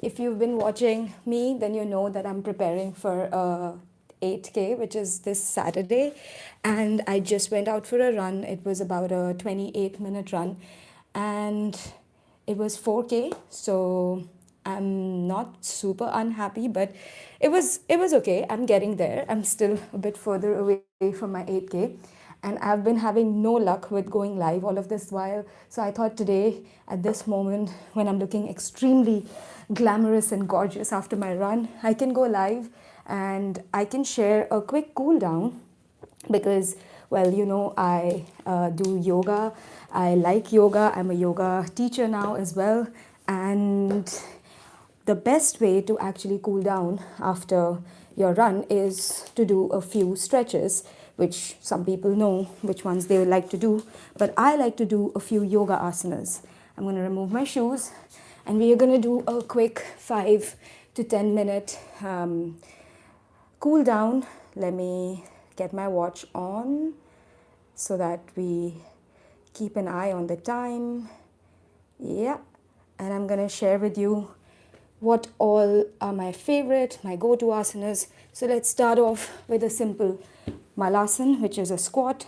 if you've been watching me, then you know that I'm preparing for 8K, which is this Saturday. And I just went out for a run. It was about a 28-minute run. And it was 4K. So I'm not super unhappy, but it was okay. I'm getting there. I'm still a bit further away from my 8K. And I've been having no luck with going live all of this while. So I thought today, at this moment, when I'm looking extremely glamorous and gorgeous after my run, I can go live and I can share a quick cool down because, well, I do yoga. I like yoga. I'm a yoga teacher now as well. And the best way to actually cool down after your run is to do a few stretches, which some people know which ones they would like to do. But I like to do a few yoga asanas. I'm going to remove my shoes and we are going to do a quick 5 to 10 minute cool down. Let me get my watch on so that we keep an eye on the time. Yeah, and I'm going to share with you what all are my favorite, my go-to asanas. So let's start off with a simple malasana, which is a squat.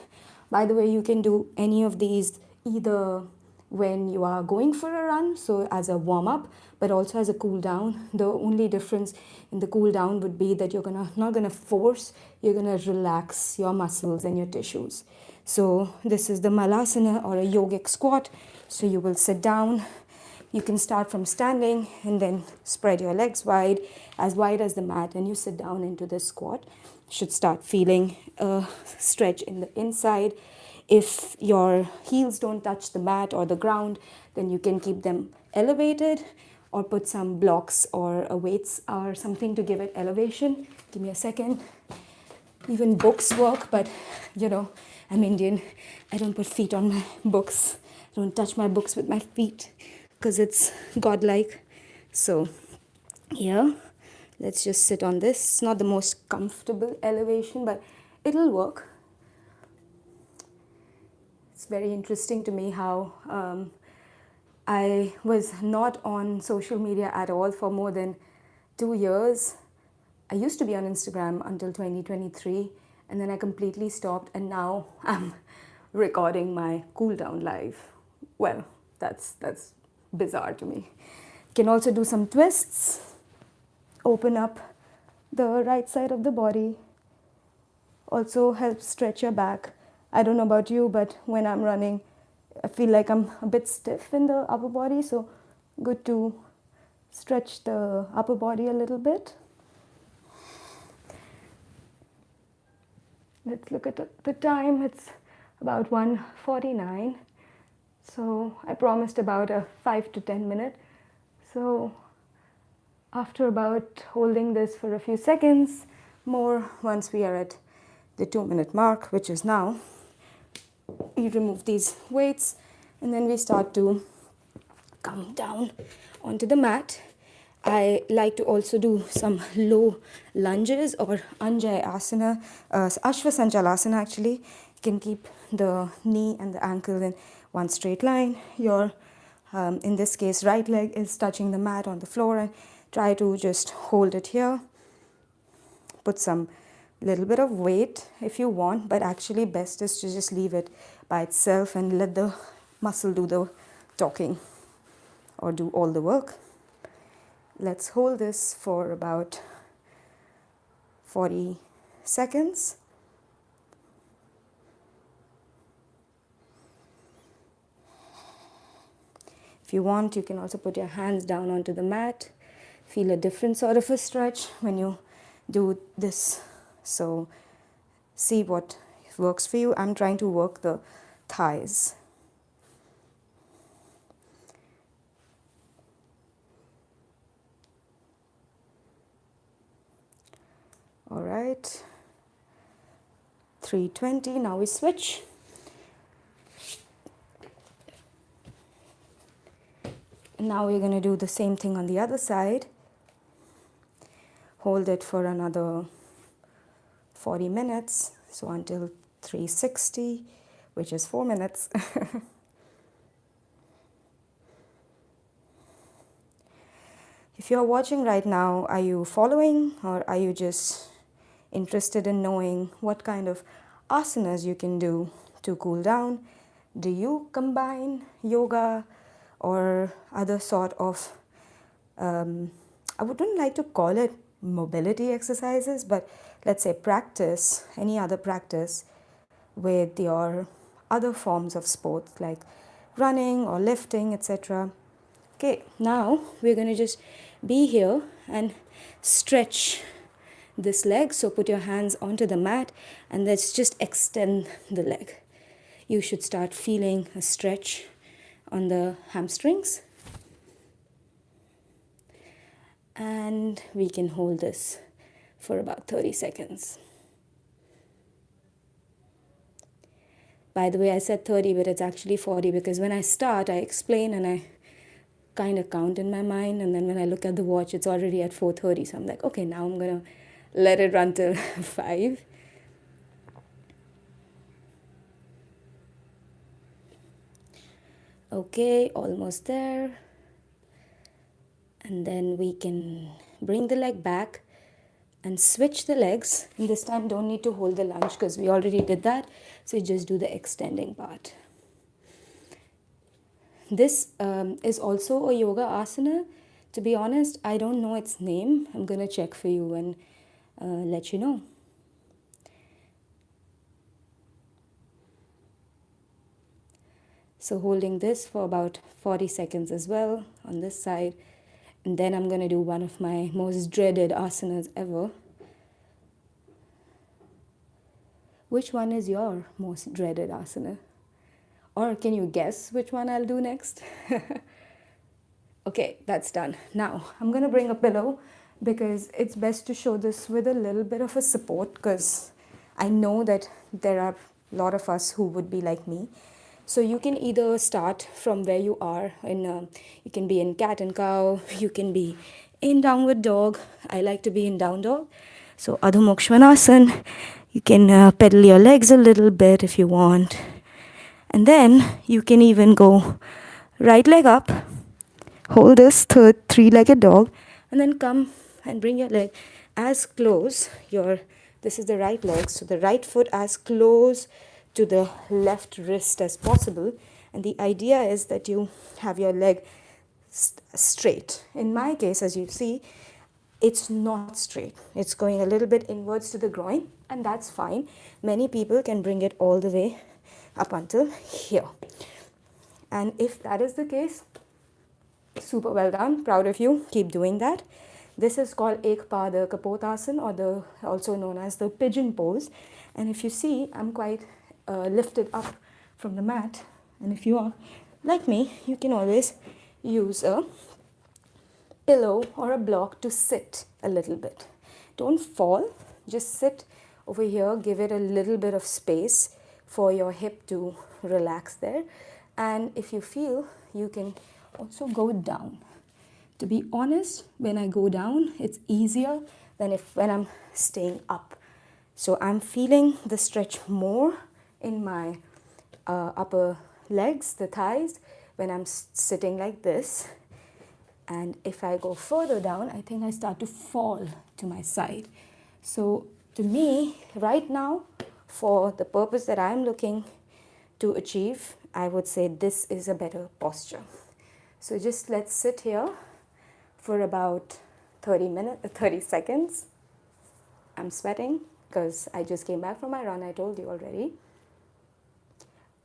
By the way, you can do any of these either when you are going for a run, so as a warm-up, but also as a cool down. The only difference in the cool down would be that you're not gonna force, you're gonna relax your muscles and your tissues. So this is the malasana or a yogic squat. So you will sit down. You can start from standing and then spread your legs wide as the mat, and you sit down into this squat. You should start feeling a stretch in the inside. If your heels don't touch the mat or the ground, then you can keep them elevated or put some blocks or weights or something to give it elevation. Give me a second. Even books work, but I'm Indian. I don't put feet on my books. I don't touch my books with my feet because it's godlike. So here, let's just sit on this. It's not the most comfortable elevation, but it'll work. It's very interesting to me how I was not on social media at all for more than 2 years. I used to be on Instagram until 2023, and then I completely stopped, and now I'm recording my cool down live. Well, that's bizarre to me. Can also do some twists. Open up the right side of the body. Also helps stretch your back. I don't know about you, but when I'm running, I feel like I'm a bit stiff in the upper body, so good to stretch the upper body a little bit. Let's look at the time. It's about 1:49. So I promised about a 5 to 10 minute. So after about holding this for a few seconds more, once we are at the 2-minute mark, which is now, we remove these weights and then we start to come down onto the mat. I like to also do some low lunges or Anjay Asana, Ashvasanchalasana actually. You can keep the knee and the ankle in one straight line. Your, in this case, right leg is touching the mat on the floor, and try to just hold it here. Put some little bit of weight if you want, but actually best is to just leave it by itself and let the muscle do the talking or do all the work. Let's hold this for about 40 seconds. If you want, you can also put your hands down onto the mat. Feel a different sort of a stretch when you do this. So see what works for you. I'm trying to work the thighs. All right, 320. Now we switch. Now we're going to do the same thing on the other side. Hold it for another 40 minutes, so until 360, which is 4 minutes. If you're watching right now, are you following or are you just interested in knowing what kind of asanas you can do to cool down? Do you combine yoga or other sort of, I wouldn't like to call it mobility exercises, but let's say practice, any other practice with your other forms of sports like running or lifting, etc. Okay, now we're going to just be here and stretch this leg. So put your hands onto the mat and let's just extend the leg. You should start feeling a stretch on the hamstrings. And we can hold this for about 30 seconds. By the way, I said 30, but it's actually 40 because when I start, I explain and I kind of count in my mind, and then when I look at the watch, it's already at 4:30. So I'm like, okay, now I'm gonna let it run till 5. Okay, almost there. And then we can bring the leg back and switch the legs. And this time don't need to hold the lunge because we already did that. So you just do the extending part. This is also a yoga asana. To be honest, I don't know its name. I'm going to check for you and let you know. So holding this for about 40 seconds as well on this side. And then I'm going to do one of my most dreaded asanas ever. Which one is your most dreaded asana? Or can you guess which one I'll do next? Okay, that's done. Now, I'm going to bring a pillow because it's best to show this with a little bit of a support because I know that there are a lot of us who would be like me. So you can either start from where you are. You can be in cat and cow. You can be in downward dog. I like to be in down dog. So Adho Mukha Svanasana. You can pedal your legs a little bit if you want. And then you can even go right leg up, hold this third three-legged dog, and then come and bring your leg as close. This is the right leg, so the right foot as close to the left wrist as possible. And the idea is that you have your leg straight. In my case, as you see, it's not straight. It's going a little bit inwards to the groin, and that's fine. Many people can bring it all the way up until here. And if that is the case, super well done, proud of you, keep doing that. This is called Ekpada Kapotasana, or also known as the pigeon pose. And if you see, I'm quite lifted up from the mat. And if you are like me, you can always use a pillow or a block to sit a little bit. Don't fall, just sit over here, give it a little bit of space for your hip to relax there. And if you feel, you can also go down. To be honest, when I go down, it's easier than when I'm staying up. So I'm feeling the stretch more in my upper legs, the thighs, when I'm sitting like this. And if I go further down, I think I start to fall to my side. So to me, right now, for the purpose that I'm looking to achieve, I would say this is a better posture. So just let's sit here for about 30 seconds. I'm sweating because I just came back from my run, I told you already.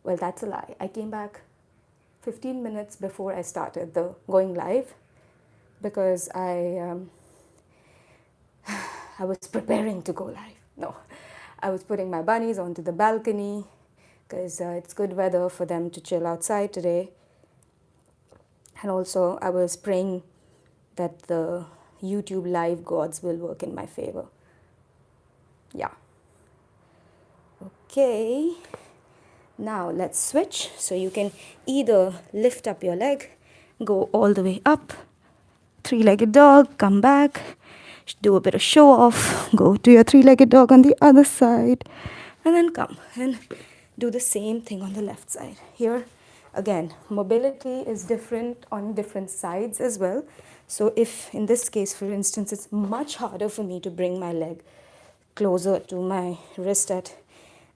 Well, that's a lie. I came back 15 minutes before I started the going live because I was preparing to go live. No, I was putting my bunnies onto the balcony because it's good weather for them to chill outside today. And also I was praying that the YouTube live gods will work in my favor. Yeah. Okay. Now let's switch. So you can either lift up your leg, go all the way up, three-legged dog, come back, do a bit of show off, go to your three-legged dog on the other side, and then come and do the same thing on the left side. Here, again, mobility is different on different sides as well. So if in this case, for instance, it's much harder for me to bring my leg closer to my wrist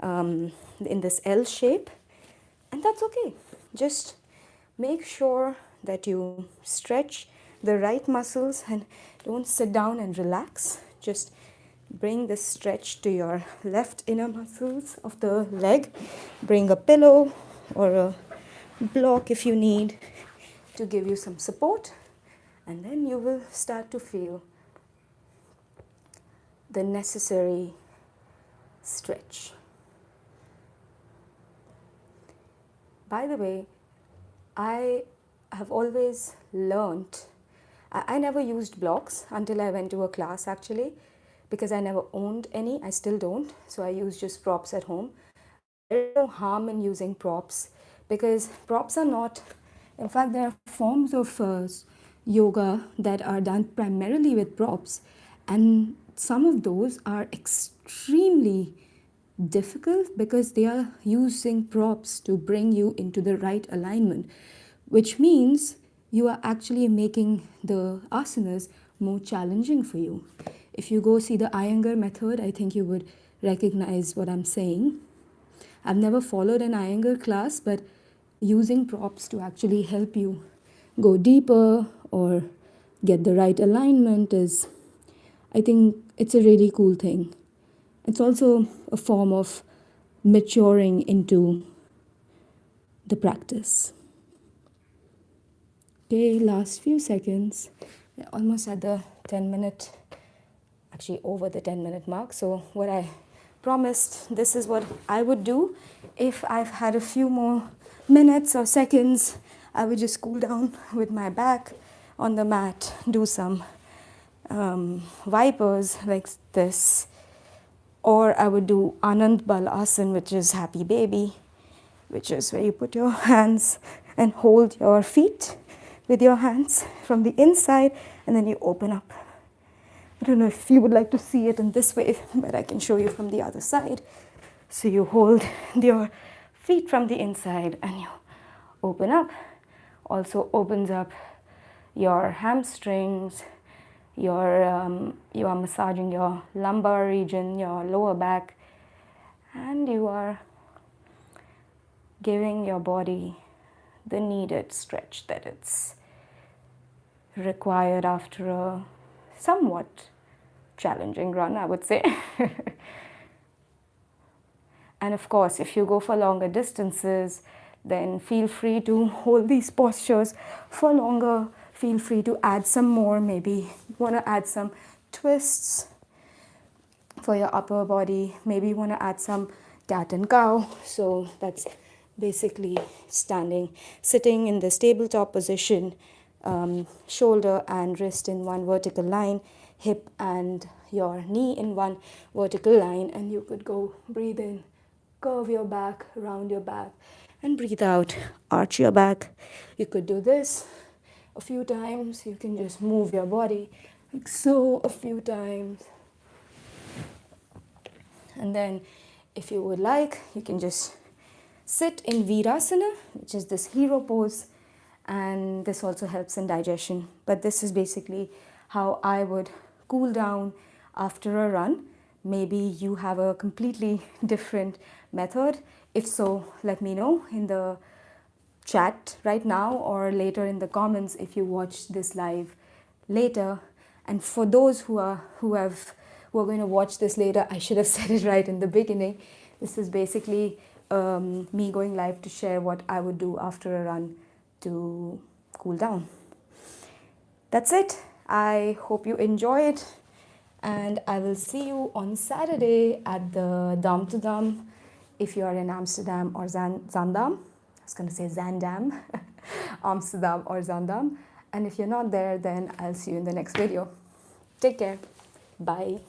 in this L shape, and that's okay. Just make sure that you stretch the right muscles and don't sit down and relax. Just bring this stretch to your left inner muscles of the leg. Bring a pillow or a block if you need to give you some support, and then you will start to feel the necessary stretch. By the way, I have always learnt, I never used blocks until I went to a class actually, because I never owned any. I still don't, so I use just props at home. There is no harm in using props, because props are not, in fact, there are forms of yoga that are done primarily with props, and some of those are extremely difficult because they are using props to bring you into the right alignment, which means you are actually making the asanas more challenging for you. If you go see the Iyengar method, I think you would recognize what I'm saying. I've never followed an Iyengar class, but using props to actually help you go deeper or get the right alignment is, I think it's a really cool thing. It's also a form of maturing into the practice. Okay, last few seconds. We're almost at the 10-minute, actually over the 10-minute mark. So what I promised, this is what I would do. If I've had a few more minutes or seconds, I would just cool down with my back on the mat, do some vipers like this. Or I would do Anand Bal Asan, which is happy baby, which is where you put your hands and hold your feet with your hands from the inside, and then you open up. I don't know if you would like to see it in this way, but I can show you from the other side. So you hold your feet from the inside and you open up. Also opens up your hamstrings. You are massaging your lumbar region, your lower back, and you are giving your body the needed stretch that it's required after a somewhat challenging run, I would say. And of course, if you go for longer distances, then feel free to hold these postures for longer. Feel free to add some more. Maybe you want to add some twists for your upper body. Maybe you want to add some cat and cow. So that's basically sitting in this tabletop position, shoulder and wrist in one vertical line, hip and your knee in one vertical line, and you could go breathe in, curve your back, round your back, and breathe out, arch your back. You could do this a few times. You can just move your body like so a few times. And then if you would like, you can just sit in Virasana, which is this hero pose, and this also helps in digestion. But this is basically how I would cool down after a run. Maybe you have a completely different method. If so, let me know in the chat right now or later in the comments if you watch this live later. And for those who are going to watch this later, I should have said it right in the beginning. This is basically me going live to share what I would do after a run to cool down. That's it. I hope you enjoy it, and I will see you on Saturday at the Dam to Dam if you are in Amsterdam or Zandam. I was going to say Zandam, Amsterdam or Zandam. And if you're not there, then I'll see you in the next video. Take care. Bye.